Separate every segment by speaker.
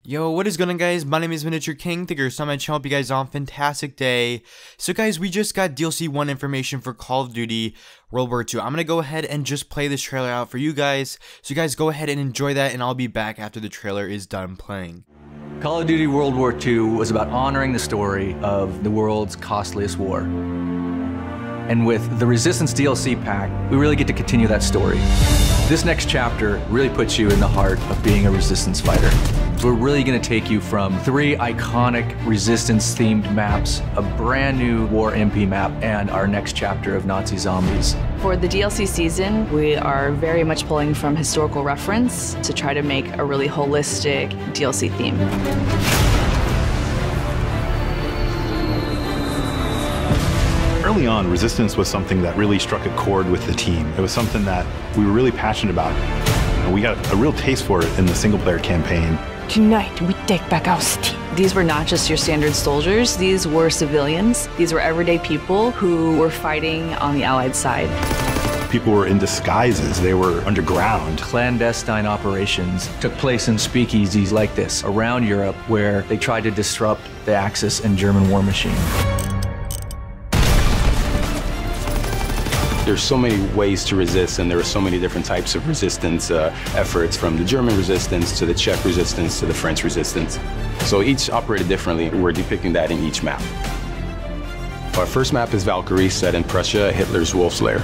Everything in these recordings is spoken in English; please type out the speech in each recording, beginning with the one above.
Speaker 1: Yo, what is going on, guys? My name is MiniKing. Thank you so much. Hope you guys are on a fantastic day. So guys, we just got DLC 1 information for Call of Duty World War II. I'm going to go ahead and just play this trailer out for you guys. So you guys go ahead and enjoy that, and I'll be back after the trailer is done playing.
Speaker 2: Call of Duty World War II was about honoring the story of the world's costliest war. And with the Resistance DLC pack, we really get to continue that story. This next chapter really puts you in the heart of being a Resistance fighter. We're really going to take you from 3 iconic Resistance-themed maps, a brand new War MP map, and our next chapter of Nazi zombies.
Speaker 3: For the DLC season, we are very much pulling from historical reference to try to make a really holistic DLC theme.
Speaker 4: Early on, Resistance was something that really struck a chord with the team. It was something that we were really passionate about. And we got a real taste for it in the single-player campaign.
Speaker 5: Tonight, we take back our city.
Speaker 3: These were not just your standard soldiers, these were civilians. These were everyday people who were fighting on the Allied side.
Speaker 4: People were in disguises, they were underground.
Speaker 2: Clandestine operations took place in speakeasies like this around Europe, where they tried to disrupt the Axis and German war machine.
Speaker 6: There's so many ways to resist, and there are so many different types of resistance efforts, from the German resistance to the Czech resistance to the French resistance. So each operated differently. We're depicting that in each map. Our first map is Valkyrie, set in Prussia, Hitler's Wolf's Lair.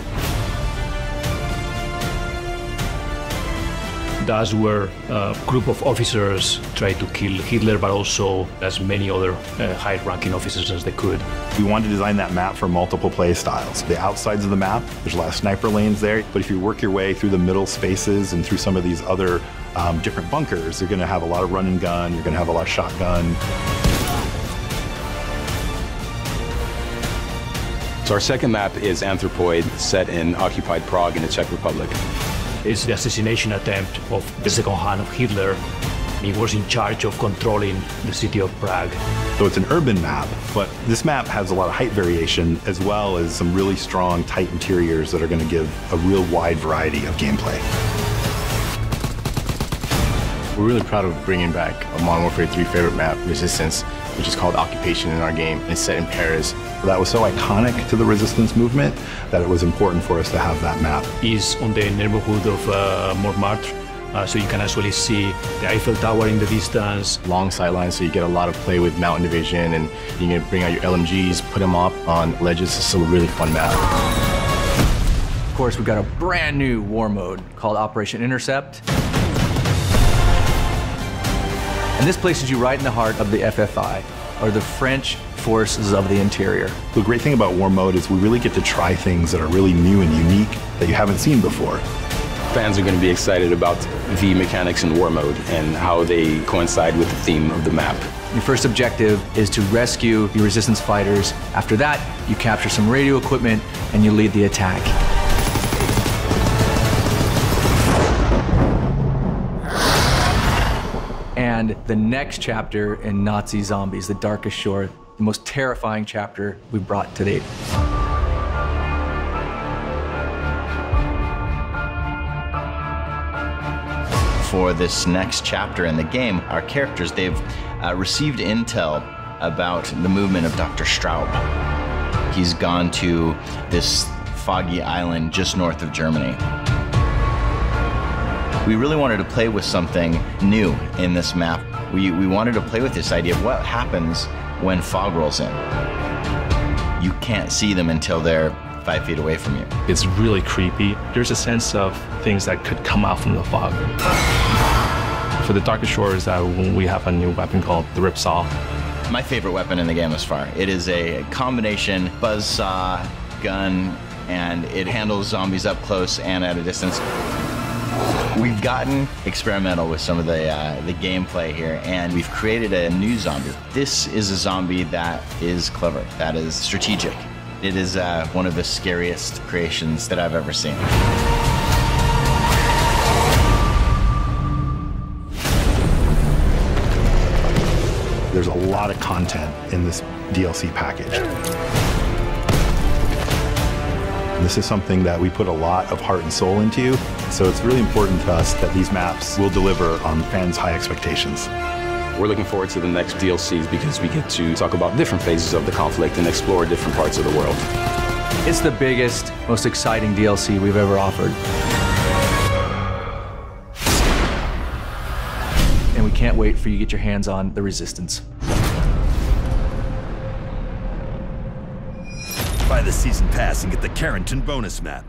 Speaker 7: That's where a group of officers tried to kill Hitler, but also as many other high-ranking officers as they could.
Speaker 4: We wanted to design that map for multiple play styles. The outsides of the map, there's a lot of sniper lanes there, but if you work your way through the middle spaces and through some of these other different bunkers, you're going to have a lot of run and gun, you're going to have a lot of shotgun.
Speaker 6: So our second map is Anthropoid, set in occupied Prague in the Czech Republic.
Speaker 7: It's the assassination attempt of the second hand of Hitler. He was in charge of controlling the city of Prague.
Speaker 4: So it's an urban map, but this map has a lot of height variation, as well as some really strong, tight interiors that are going to give a real wide variety of gameplay.
Speaker 8: We're really proud of bringing back a Modern Warfare 3 favorite map, Resistance, which is called Occupation in our game, and it's set in Paris.
Speaker 4: That was so iconic to the Resistance movement that it was important for us to have that map.
Speaker 7: It's on the neighborhood of Montmartre, so you can actually see the Eiffel Tower in the distance.
Speaker 8: Long sightlines, so you get a lot of play with mountain division, and you can bring out your LMGs, put them up on ledges. It's still a really fun map.
Speaker 2: Of course, we've got a brand new war mode called Operation Intercept. And this places you right in the heart of the FFI, or the French Forces of the Interior.
Speaker 4: The great thing about War Mode is we really get to try things that are really new and unique that you haven't seen before.
Speaker 6: Fans are going to be excited about the mechanics in War Mode and how they coincide with the theme of the map.
Speaker 2: Your first objective is to rescue your Resistance fighters. After that, you capture some radio equipment and you lead the attack. And the next chapter in Nazi Zombies, The Darkest Shore, the most terrifying chapter we've brought to date.
Speaker 9: For this next chapter in the game, our characters, they've received intel about the movement of Dr. Straub. He's gone to this foggy island just north of Germany. We really wanted to play with something new in this map. We wanted to play with this idea of what happens when fog rolls in. You can't see them until they're 5 feet away from you.
Speaker 7: It's really creepy. There's a sense of things that could come out from the fog. For the Darkest Shores, we have a new weapon called the Ripsaw.
Speaker 9: My favorite weapon in the game thus far. It is a combination buzzsaw, gun, and it handles zombies up close and at a distance. We've gotten experimental with some of the gameplay here, and we've created a new zombie. This is a zombie that is clever, that is strategic. It is one of the scariest creations that I've ever seen.
Speaker 4: There's a lot of content in this DLC package. This is something that we put a lot of heart and soul into, so it's really important to us that these maps will deliver on fans' high expectations.
Speaker 6: We're looking forward to the next DLCs because we get to talk about different phases of the conflict and explore different parts of the world.
Speaker 2: It's the biggest, most exciting DLC we've ever offered. And we can't wait for you to get your hands on the Resistance.
Speaker 10: Buy the season pass and get the Carrington bonus map.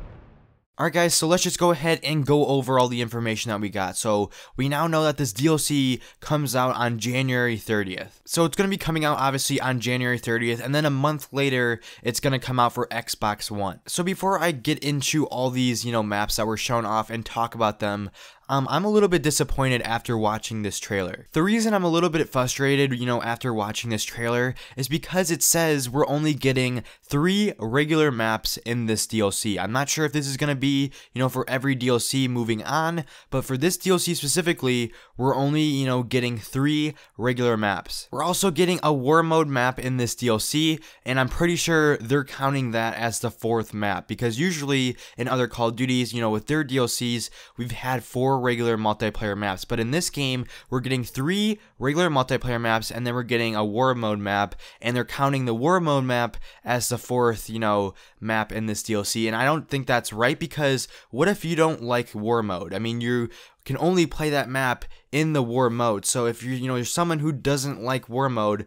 Speaker 1: Alright guys, so let's just go ahead and go over all the information that we got. So we now know that this DLC comes out on January 30th. So it's going to be coming out obviously on January 30th, and then a month later it's going to come out for Xbox One. So before I get into all these, maps that were shown off and talk about them, I'm a little bit disappointed after watching this trailer. The reason I'm a little bit frustrated, after watching this trailer is because it says we're only getting 3 regular maps in this DLC. I'm not sure if this is going to be, for every DLC moving on, but for this DLC specifically, we're only, getting 3 regular maps. We're also getting a war mode map in this DLC, and I'm pretty sure they're counting that as the 4th map, because usually in other Call of Duties, with their DLCs, we've had 4 regular multiplayer maps, but in this game we're getting 3 regular multiplayer maps, and then we're getting a war mode map, and they're counting the war mode map as the 4th map in this DLC. And I don't think that's right, because what if you don't like war mode? I mean, you can only play that map in the war mode. So if you're someone who doesn't like war mode,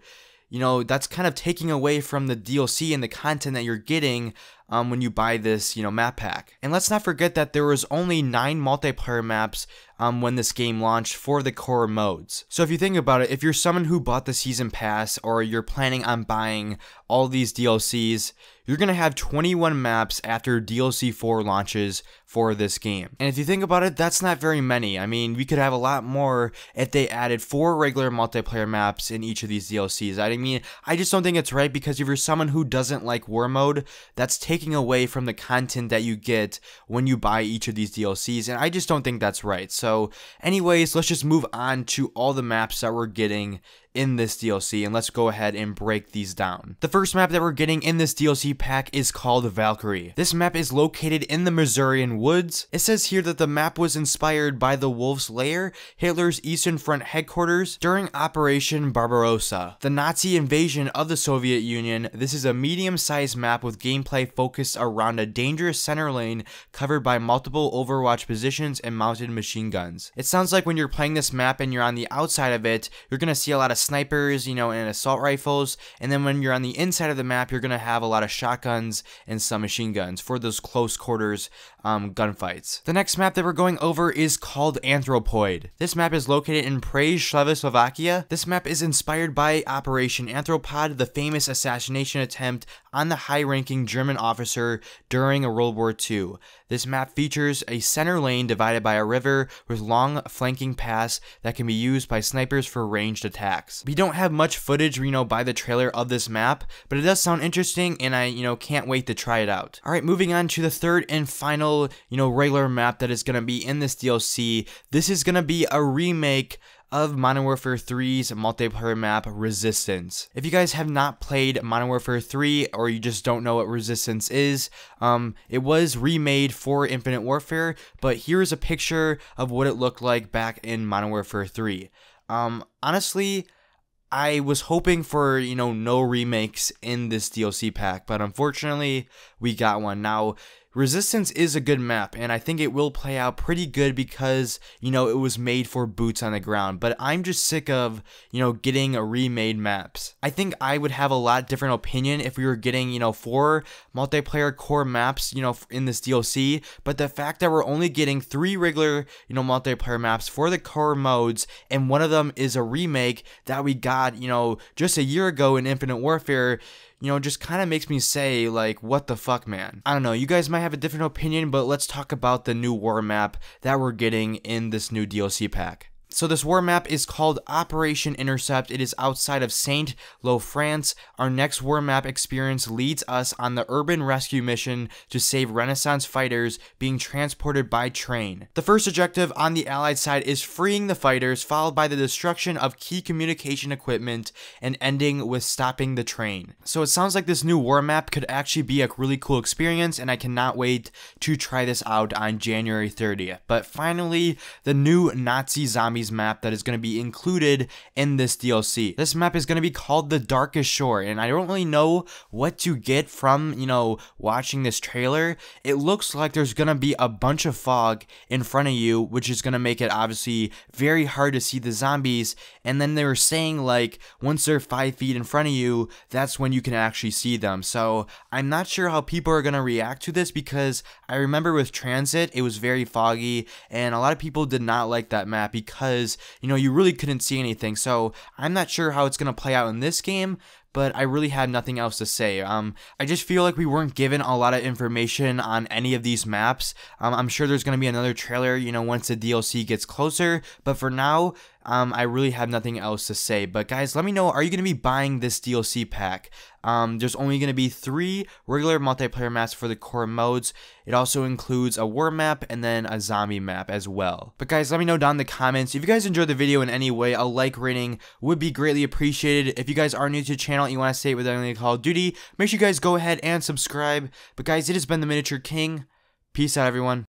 Speaker 1: that's kind of taking away from the DLC and the content that you're getting when you buy this, map pack. And let's not forget that there was only 9 multiplayer maps when this game launched for the core modes. So if you think about it, if you're someone who bought the season pass, or you're planning on buying all these DLCs, you're going to have 21 maps after DLC 4 launches for this game. And if you think about it, that's not very many. I mean, we could have a lot more if they added 4 regular multiplayer maps in each of these DLCs. I mean, I just don't think it's right, because if you're someone who doesn't like war mode, that's taking away from the content that you get when you buy each of these DLCs, and I just don't think that's right. So anyways, let's just move on to all the maps that we're getting in this DLC, and let's go ahead and break these down. The first map that we're getting in this DLC pack is called VALKYRIE. This map is located in the Missourian woods. It says here that the map was inspired by the Wolf's Lair, Hitler's Eastern Front headquarters, during Operation Barbarossa, the Nazi invasion of the Soviet Union. This is a medium-sized map with gameplay focused around a dangerous center lane covered by multiple Overwatch positions and mounted machine guns. It sounds like when you're playing this map and you're on the outside of it, you're gonna see a lot of snipers, and assault rifles, and then when you're on the inside of the map, you're gonna have a lot of shotguns and some machine guns for those close quarters gunfights. The next map that we're going over is called Anthropoid. This map is located in Prague, Slovakia. This map is inspired by Operation Anthropod, the famous assassination attempt on the high-ranking German officer during World War II. This map features a center lane divided by a river with long flanking paths that can be used by snipers for ranged attacks. We don't have much footage, by the trailer of this map, but it does sound interesting, and I, can't wait to try it out. Alright, moving on to the third and final, regular map that is going to be in this DLC. This is going to be a remake of Modern Warfare 3's multiplayer map, Resistance. If you guys have not played Modern Warfare 3, or you just don't know what Resistance is, it was remade for Infinite Warfare, but here's a picture of what it looked like back in Modern Warfare 3. Honestly, I was hoping for, no remakes in this DLC pack, but unfortunately, we got one. Now, Resistance is a good map, and I think it will play out pretty good because, it was made for boots on the ground, but I'm just sick of, getting remade maps. I think I would have a lot different opinion if we were getting, 4 multiplayer core maps, in this DLC, but the fact that we're only getting 3 regular, multiplayer maps for the core modes, and one of them is a remake that we got, just a year ago in Infinite Warfare, just kind of makes me say, like, what the fuck, man? I don't know, you guys might have a different opinion, but let's talk about the new war map that we're getting in this new DLC pack. So this war map is called Operation Intercept. It is outside of Saint-Lô, France. Our next war map experience leads us on the urban rescue mission to save Renaissance fighters being transported by train. The first objective on the Allied side is freeing the fighters, followed by the destruction of key communication equipment, and ending with stopping the train. So it sounds like this new war map could actually be a really cool experience, and I cannot wait to try this out on January 30th. But finally, the new Nazi Zombies zombies map that is going to be included in this DLC. This map is going to be called the Darkest Shore, and I don't really know what to get from, you know, watching this trailer. It looks like there's going to be a bunch of fog in front of you, which is going to make it obviously very hard to see the zombies. And then they were saying like once they're 5 feet in front of you, that's when you can actually see them. So I'm not sure how people are going to react to this, because I remember with Transit it was very foggy and a lot of people did not like that map because, you know, you really couldn't see anything. So I'm not sure how it's going to play out in this game, but I really had nothing else to say. I just feel like we weren't given a lot of information on any of these maps. I'm sure there's going to be another trailer, you know, once the DLC gets closer, but for now, I really have nothing else to say. But guys, let me know, are you going to be buying this DLC pack? There's only going to be 3 regular multiplayer maps for the core modes. It also includes a war map and then a zombie map as well. But guys, let me know down in the comments. If you guys enjoyed the video in any way, a like rating would be greatly appreciated. If you guys are new to the channel and you want to stay with anything Call of Duty, make sure you guys go ahead and subscribe. But guys, it has been the Miniature King. Peace out, everyone.